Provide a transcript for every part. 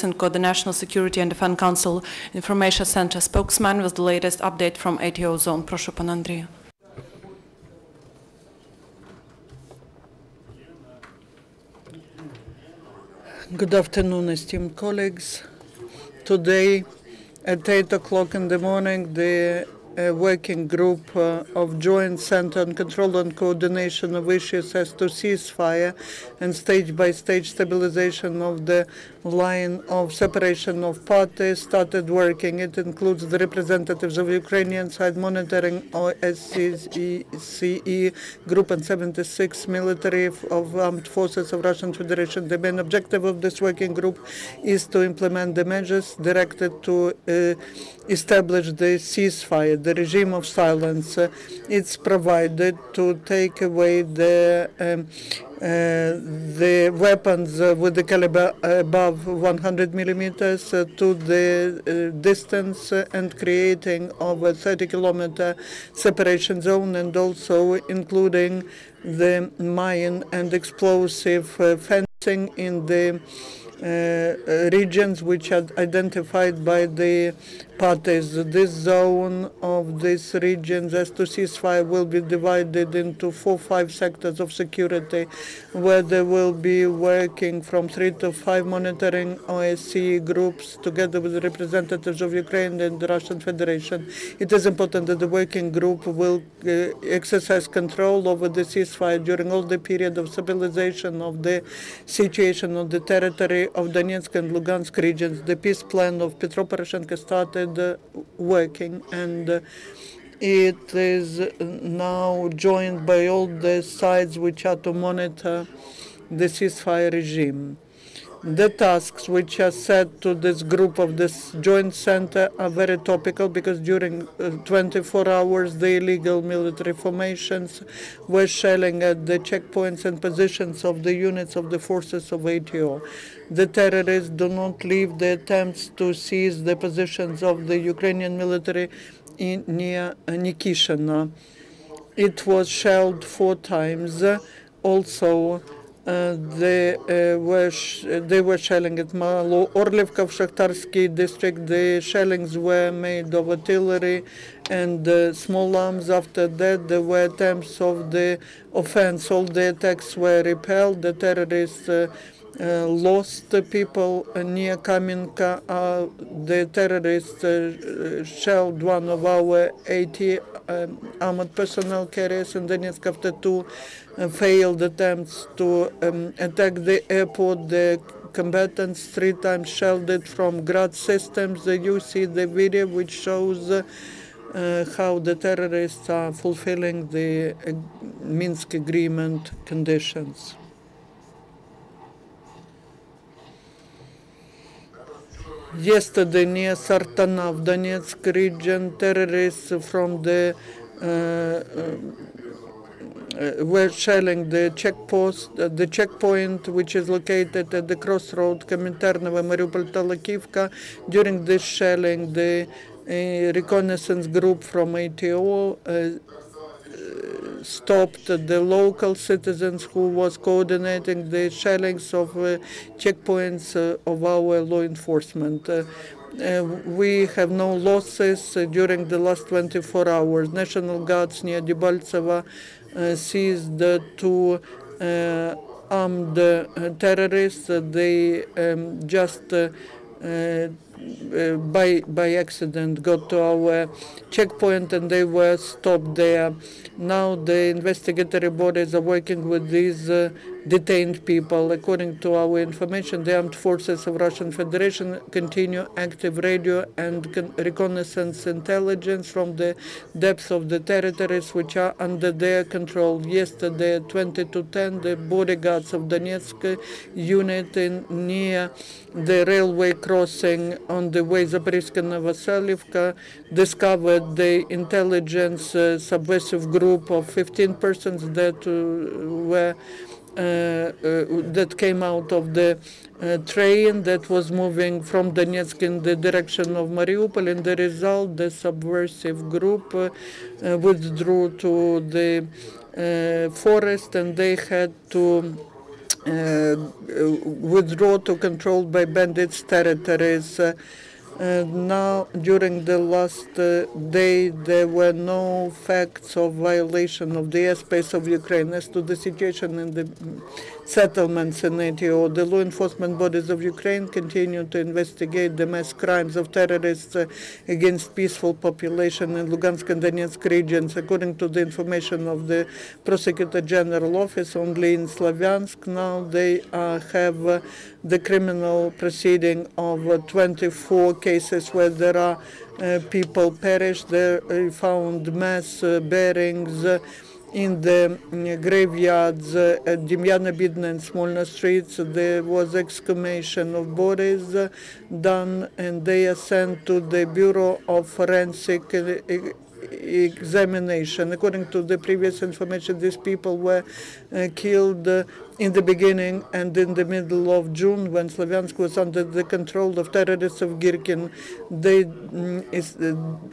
Lysenko, the National Security and Defense Council Information Center spokesman, with the latest update from ATO zone. Proszę pan Andriy. Good afternoon, esteemed colleagues. Today, at 8 o'clock in the morning, the working group of Joint Center on Control and Coordination of Issues as to ceasefire and stage-by-stage stabilization of the line of separation of parties started working. It includes the representatives of Ukrainian side monitoring OSCE group and 76 military of armed forces of Russian Federation. The main objective of this working group is to implement the measures directed to establish the ceasefire, the regime of silence. It's provided to take away the weapons with the caliber above 100 millimeters to the distance and creating of a 30-kilometer separation zone, and also including the mine and explosive fencing in the regions which are identified by the parties. This zone of these regions as to ceasefire will be divided into 4 or 5 sectors of security, where they will be working from 3 to 5 monitoring OSCE groups together with representatives of Ukraine and the Russian Federation. It is important that the working group will exercise control over the ceasefire during all the period of stabilization of the situation on the territory of Donetsk and Lugansk regions. The peace plan of Petro Poroshenko started working, and it is now joined by all the sides which are to monitor the ceasefire regime. The tasks which are set to this group of this joint center are very topical, because during 24 hours the illegal military formations were shelling at the checkpoints and positions of the units of the forces of ATO. The terrorists do not leave the attempts to seize the positions of the Ukrainian military near Nikishina. It was shelled 4 times. Also, they were shelling at Malo Orlivka of Shakhtarsky district. The shellings were made of artillery and small arms. After that, there were attempts of the offense. All the attacks were repelled. The terrorists lost people near Kamenka. The terrorists shelled one of our 80 armored personnel carriers in Donetsk after 2 failed attempts to attack the airport. The combatants 3 times shelled it from Grad systems. You see the video which shows how the terrorists are fulfilling the Minsk agreement conditions. Yesterday, near Sartana of Donetsk region, terrorists from the were shelling the checkpoint which is located at the crossroad Kominternova Mariupol-Talakivka. During this shelling, the reconnaissance group from ATO stopped the local citizens who was coordinating the shellings of checkpoints of our law enforcement. We have no losses during the last 24 hours. National Guards near Debaltseva seized 2 armed terrorists. They just by accident got to our checkpoint, and they were stopped there. Now the investigatory bodies are working with these detained people. According to our information, the armed forces of Russian Federation continue active radio and reconnaissance intelligence from the depths of the territories which are under their control. Yesterday at 20 to 10, the bodyguards of Donetsk unit near the railway crossing on the way Zaporizhzhia-Novoselivka discovered the intelligence subversive group of 15 persons that were that came out of the train that was moving from Donetsk in the direction of Mariupol. In the result, the subversive group withdrew to the forest, and they had to withdraw to controlled by bandits territories. Now, during the last day, there were no facts of violation of the airspace of Ukraine. As to the situation in the settlements in ATO, the law enforcement bodies of Ukraine continue to investigate the mass crimes of terrorists against peaceful population in Lugansk and Donetsk regions. According to the information of the Prosecutor General Office, only in Slavyansk now they have the criminal proceeding of 24 cases where there are people perished. There found mass bearings in the graveyards at Demyana Bidna and Smolna streets. There was exhumation of bodies done, and they are sent to the Bureau of Forensic examination. According to the previous information, these people were killed in the beginning and in the middle of June, when Slavyansk was under the control of terrorists of Girkin. They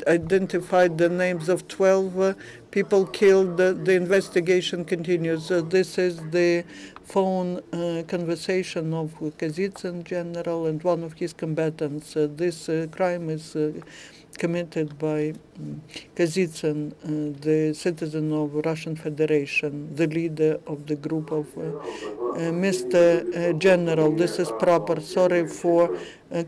identified the names of 12 people killed. The investigation continues. This is the phone conversation of Kazitsyn general and one of his combatants. This crime is committed by Kazitsyn, the citizen of Russian Federation, the leader of the group of Mr. General. This is proper. Sorry for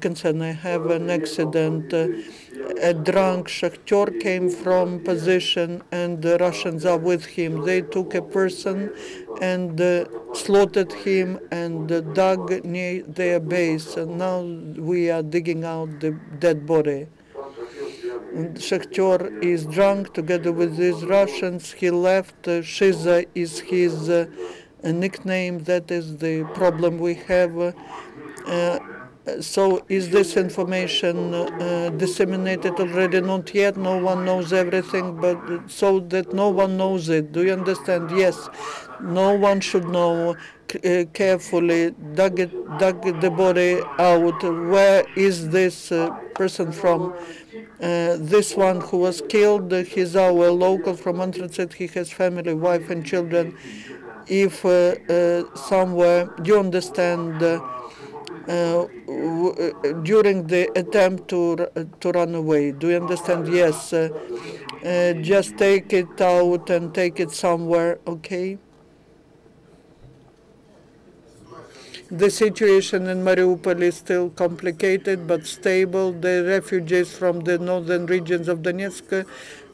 concern. I have an accident. A drunk Shakhter came from position, and the Russians are with him. They took a person and slaughtered him and dug near their base. And now we are digging out the dead body. Shakhter is drunk together with these Russians. He left. Shiza is his nickname. That is the problem we have. So is this information disseminated already? Not yet. No one knows everything, but so that no one knows it. Do you understand? Yes. No one should know. Carefully dug the body out. Where is this person from? This one who was killed, he's our local from Andriy. He has family, wife and children. If somewhere, you understand, during the attempt to run away, do you understand? Yes. Just take it out and take it somewhere, okay? The situation in Mariupol is still complicated but stable. The refugees from the northern regions of Donetsk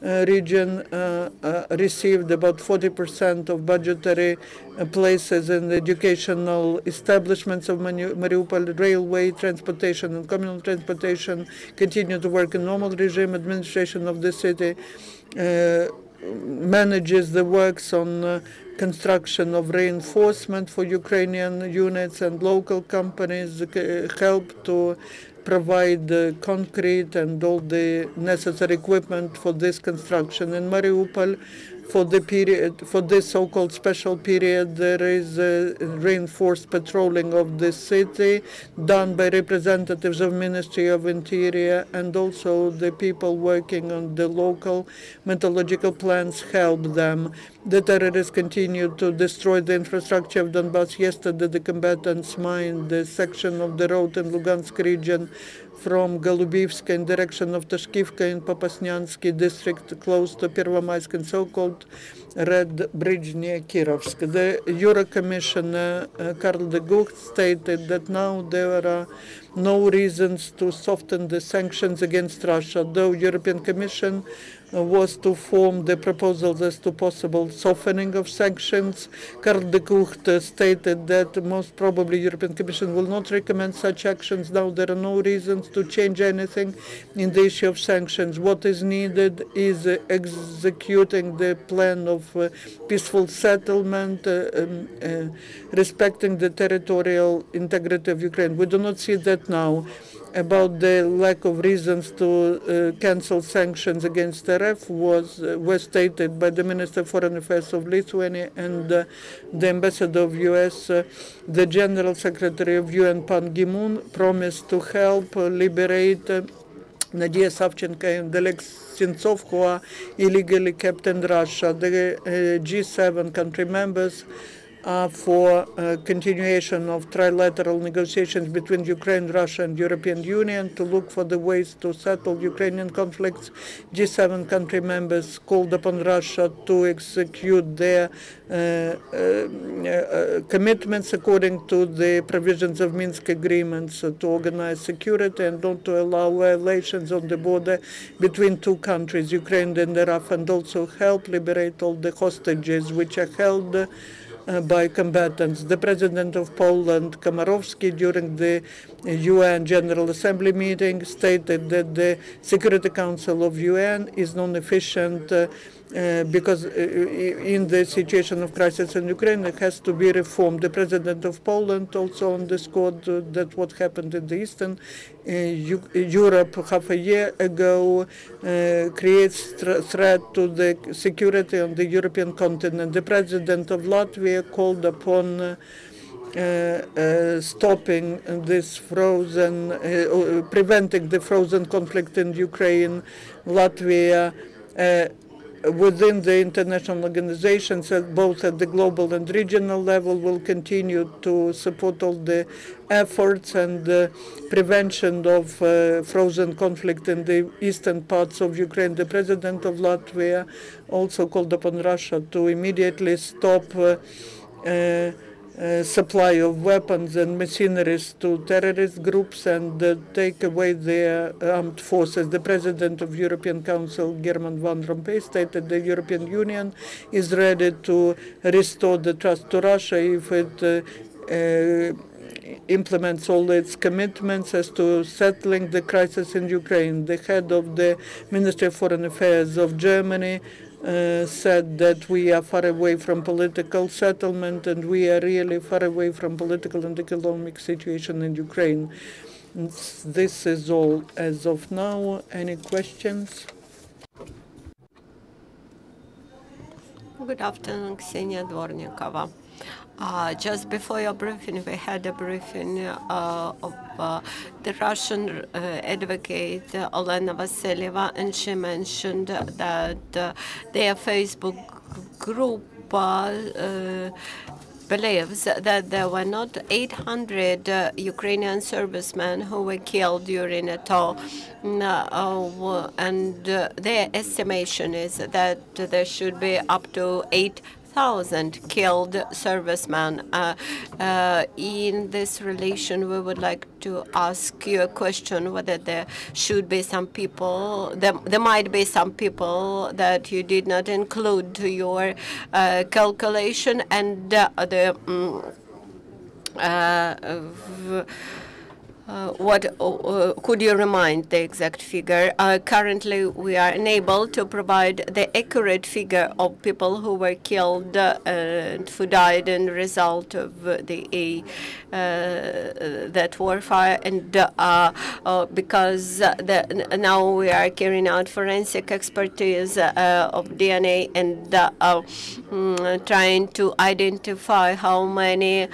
region received about 40% of budgetary places in the educational establishments of Mariupol. Railway, transportation, and communal transportation continue to work in normal regime. Administration of the city manages the works on construction of reinforcement for Ukrainian units, and local companies help to provide concrete and all the necessary equipment for this construction. In Mariupol, for the period, for this so-called special period, there is reinforced patrolling of the city done by representatives of Ministry of Interior, and also the people working on the local meteorological plants help them. The terrorists continue to destroy the infrastructure of Donbass. Yesterday, the combatants mined the section of the road in Lugansk region from Golubivska in direction of Tashkivka in Popasnyansky district, close to Pervomaisk, and so-called Red Bridge near Kirovsk. The Euro Commissioner Karl de Gucht stated that now there are no reasons to soften the sanctions against Russia, though European Commission was to form the proposals as to possible softening of sanctions. Karl de Gucht stated that most probably European Commission will not recommend such actions. Now there are no reasons to change anything in the issue of sanctions. What is needed is executing the plan of peaceful settlement, respecting the territorial integrity of Ukraine. We do not see that now. About the lack of reasons to cancel sanctions against RF was stated by the Minister of Foreign Affairs of Lithuania and the Ambassador of U.S. The General Secretary of UN, Pan Ki-moon, promised to help liberate Nadia Savchenko and Oleg Sentsov, who are illegally kept in Russia. The G7 country members for continuation of trilateral negotiations between Ukraine, Russia, and European Union to look for the ways to settle Ukrainian conflicts. G7 country members called upon Russia to execute their commitments according to the provisions of Minsk agreements to organize security and not to allow violations on the border between two countries, Ukraine and Iraq, and also help liberate all the hostages which are held by combatants. The President of Poland, Komorowski, during the UN General Assembly meeting, stated that the Security Council of UN is non-efficient because in the situation of crisis in Ukraine, it has to be reformed. The President of Poland also underscored that what happened in the Eastern Europe half a year ago creates threat to the security on the European continent. The President of Latvia called upon stopping this preventing the frozen conflict in Ukraine. Latvia within the international organizations, both at the global and regional level, will continue to support all the efforts and prevention of frozen conflict in the eastern parts of Ukraine. The President of Latvia also called upon Russia to immediately stop supply of weapons and machineries to terrorist groups and take away their armed forces. The President of European Council, Herman Van Rompuy, stated the European Union is ready to restore the trust to Russia if it implements all its commitments as to settling the crisis in Ukraine. The head of the Ministry of Foreign Affairs of Germany said that we are far away from political settlement and we are really far away from political and economic situation in Ukraine. This is all as of now. Any questions? Good afternoon, Ksenia Dvornikova. Just before your briefing, we had a briefing of the Russian advocate Olena Vasylyeva, and she mentioned that their Facebook group believes that there were not 800 Ukrainian servicemen who were killed during a tour, and their estimation is that there should be up to 8,000 killed servicemen. In this relation, we would like to ask you a question: whether there should be some people, there might be some people that you did not include to your calculation, and what could you remind the exact figure? Currently, we are unable to provide the accurate figure of people who were killed and who died in result of that warfare, and because now we are carrying out forensic expertise of DNA and trying to identify how many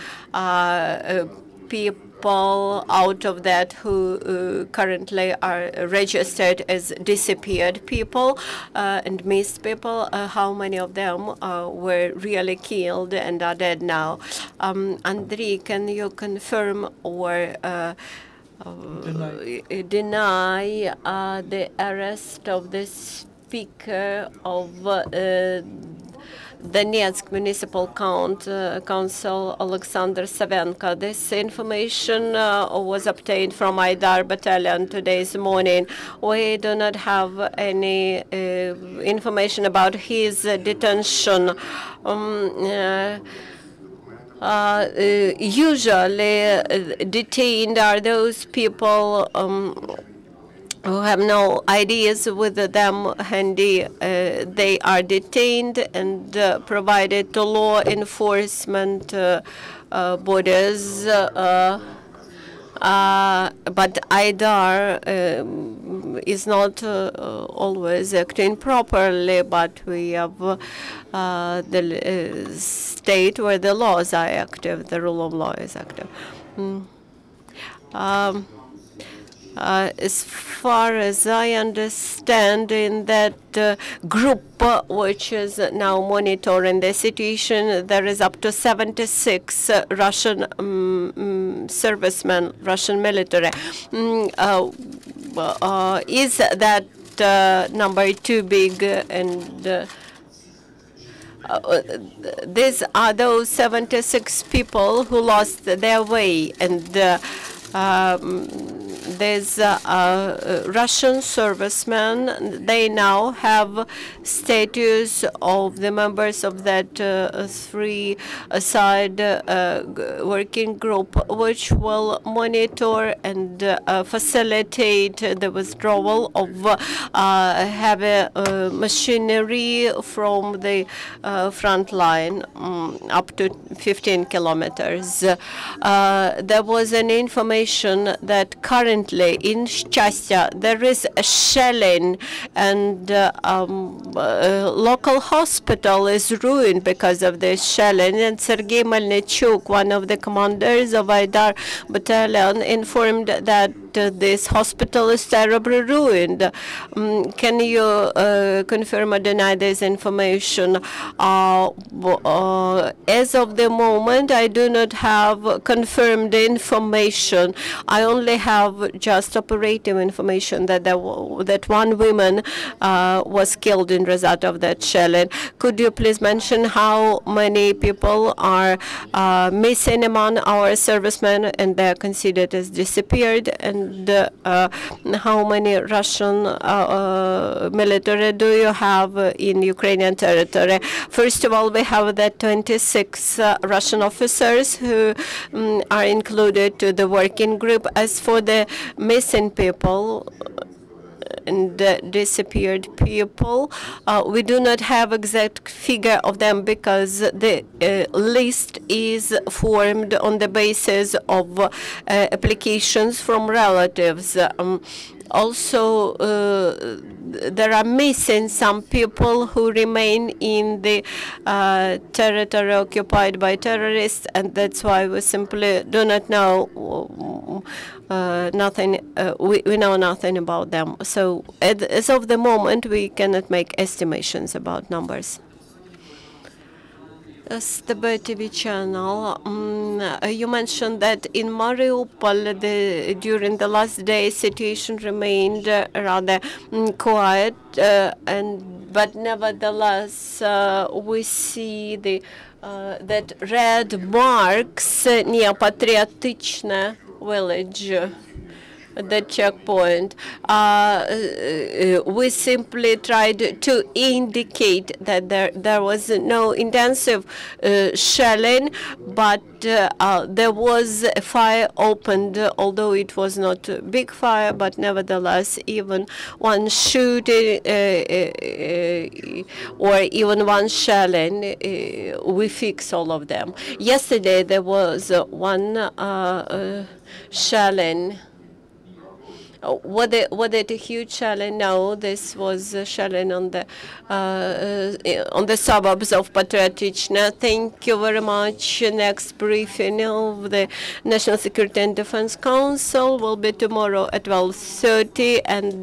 people out of that who currently are registered as disappeared people and missed people, how many of them were really killed and are dead now. Andriy, can you confirm or deny the arrest of the Speaker of Donetsk Municipal Council, Alexander Savenko? This information was obtained from Aidar Battalion today's morning. We do not have any information about his detention. Usually detained are those people who have no ideas with them handy. They are detained and provided to law enforcement bodies. But Aidar is not always acting properly, but we have the state where the laws are active, the rule of law is active. As far as I understand, in that group which is now monitoring the situation, there is up to 76 Russian servicemen, Russian military. Is that number too big? And these are those 76 people who lost their way, and there's Russian servicemen. They now have status of the members of that three-side working group, which will monitor and facilitate the withdrawal of heavy machinery from the front line up to 15 kilometers. There was an information that currently in Shchastia there is a shelling, and local hospital is ruined because of this shelling. And Sergei Melnichuk, one of the commanders of Aidar battalion, informed that this hospital is terribly ruined. Can you confirm or deny this information? As of the moment, I do not have confirmed information. I only have just operative information that that one woman was killed in result of that shelling. Could you please mention how many people are missing among our servicemen and they are considered as disappeared, and how many Russian military do you have in Ukrainian territory? First of all, we have the 26 Russian officers who are included to the working group. As for the missing people and disappeared people, we do not have exact figure of them because the list is formed on the basis of applications from relatives. Also, there are missing some people who remain in the territory occupied by terrorists, and that's why we simply do not know nothing. We know nothing about them. So, as of the moment, we cannot make estimations about numbers. The BTV channel, you mentioned that in Mariupol, during the last day, situation remained rather quiet, but nevertheless, we see that red marks near Patriotichne village, the checkpoint. We simply tried to indicate that there was no intensive shelling, but there was a fire opened, although it was not a big fire, but nevertheless, even one shooting or even one shelling, we fix all of them. Yesterday there was one shelling. Was it a huge shelling? No, this was a shelling on the suburbs of Patriotichne. Thank you very much. Next briefing of the National Security and Defense Council will be tomorrow at 12:30, and